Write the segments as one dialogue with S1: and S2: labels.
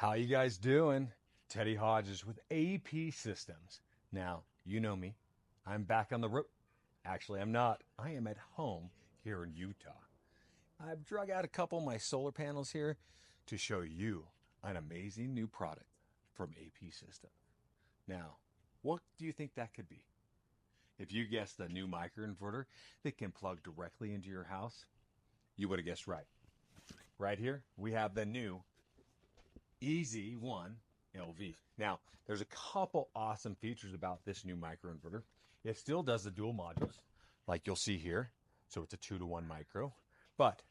S1: How you guys doing? Teddy Hodges with AP Systems. Now, you know me. I'm back on the road. Actually, I'm not. I am at home here in Utah. I've drug out a couple of my solar panels here to show you an amazing new product from AP System. Now, what do you think that could be? If you guessed the new microinverter that can plug directly into your house, you would have guessed right. Right here, we have the new Easy One LV. Now, there's a couple awesome features about this new microinverter. It still does the dual modules, like you'll see here. So it's a 2-to-1 micro. But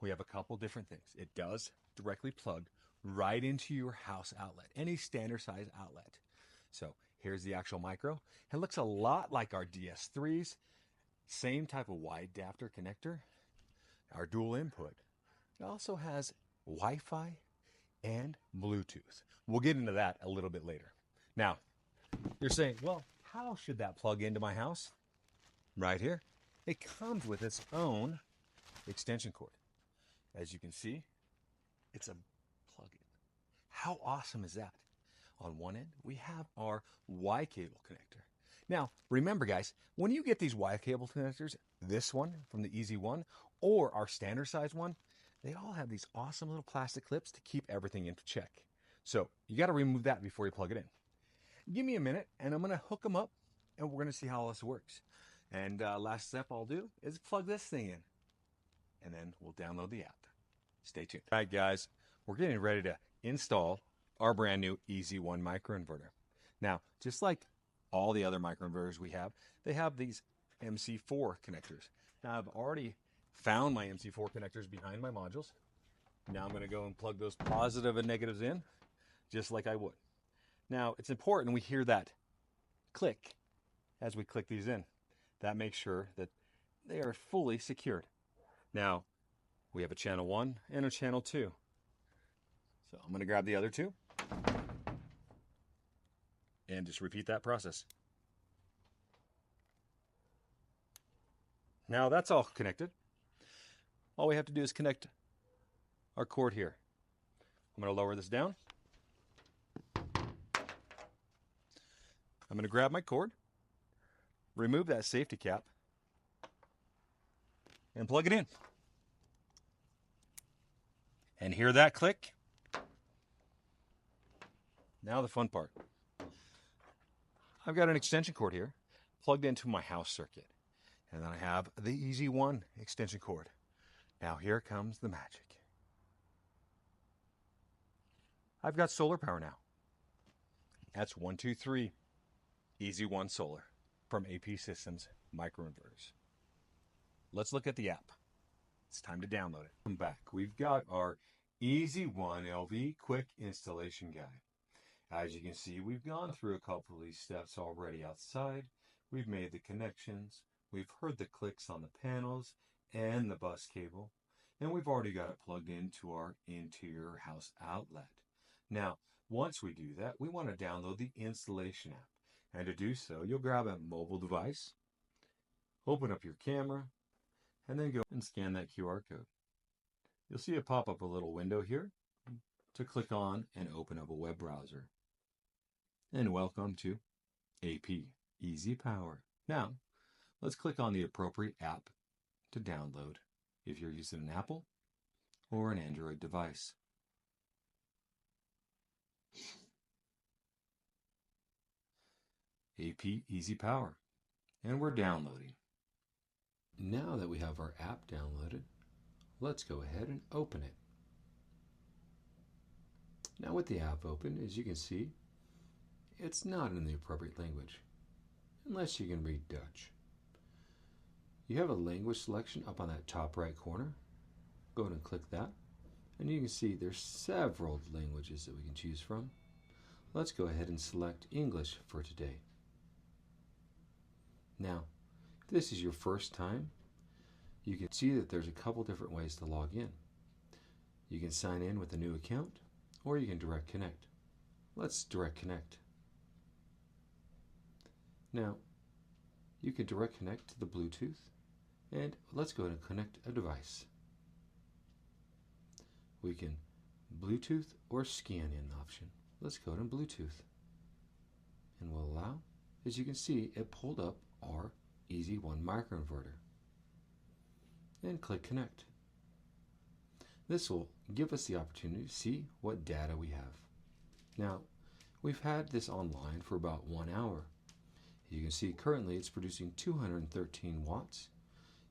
S1: we have a couple different things. It does directly plug right into your house outlet, any standard size outlet. So here's the actual micro. It looks a lot like our DS3s. Same type of wide adapter connector. Our dual input. It also has Wi-Fi and Bluetooth. We'll get into that a little bit later. Now, you're saying, well, how should that plug into my house? Right here. It comes with its own extension cord. As you can see, it's a plug-in. How awesome is that? On one end, we have our Y cable connector. Now, remember guys, when you get these Y cable connectors, this one from the Easy One or our standard size one, they all have these awesome little plastic clips to keep everything in check. So you got to remove that before you plug it in. Give me a minute and I'm going to hook them up and we're going to see how this works. And last step I'll do is plug this thing in and then we'll download the app. Stay tuned. All right, guys, we're getting ready to install our brand new Easy One microinverter. Now, just like all the other microinverters we have, they have these MC4 connectors. Now, I've already found my MC4 connectors behind my modules. Now I'm going to go and plug those positive and negatives in, just like I would. Now, it's important we hear that click as we click these in. That makes sure that they are fully secured. Now, we have a channel 1 and a channel 2. So I'm going to grab the other two and just repeat that process. Now that's all connected. All we have to do is connect our cord here. I'm going to lower this down. I'm going to grab my cord, remove that safety cap, and plug it in. And hear that click? Now the fun part. I've got an extension cord here plugged into my house circuit. And then I have the Easy One extension cord. Now here comes the magic. I've got solar power now. That's 1, 2, 3 Easy One Solar from AP Systems microinverters. Let's look at the app. It's time to download it. Come back. We've got our Easy One LV quick installation guide. As you can see, we've gone through a couple of these steps already outside. We've made the connections. We've heard the clicks on the panels and the bus cable. And we've already got it plugged into our interior house outlet. Now, once we do that, we want to download the installation app. And to do so, you'll grab a mobile device, open up your camera, and then go and scan that QR code. You'll see it pop up a little window here to click on and open up a web browser. And welcome to AP Easy Power. Now, let's click on the appropriate app to download if you're using an Apple or an Android device. AP Easy Power. And we're downloading. Now that we have our app downloaded, let's go ahead and open it. Now with the app open, as you can see, it's not in the appropriate language, unless you can read Dutch. You have a language selection up on that top right corner. Go ahead and click that, and you can see there's several languages that we can choose from. Let's go ahead and select English for today. Now, if this is your first time, you can see that there's a couple different ways to log in. You can sign in with a new account, or you can direct connect. Let's direct connect. Now, you can direct connect to the Bluetooth, and let's go ahead and connect a device. We can
S2: Bluetooth or scan in option. Let's go to Bluetooth. And we'll allow, as you can see, it pulled up our Easy 1 microinverter. And click Connect. This will give us the opportunity to see what data we have. Now, we've had this online for about 1 hour. You can see currently it's producing 213 watts,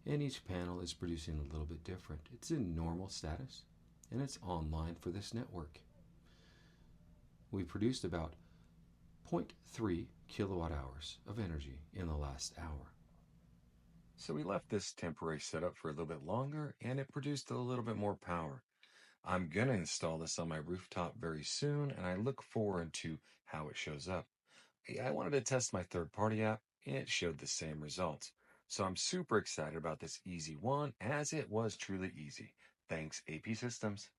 S2: and each panel is producing a little bit different. It's in normal status, and it's online for this network. We produced about 0.3 kilowatt hours of energy in the last hour.
S3: So we left this temporary setup for a little bit longer, and it produced a little bit more power. I'm going to install this on my rooftop very soon, and I look forward to how it shows up. I wanted to test my third-party app, and it showed the same results. So I'm super excited about this Easy One, as it was truly easy. Thanks, AP Systems.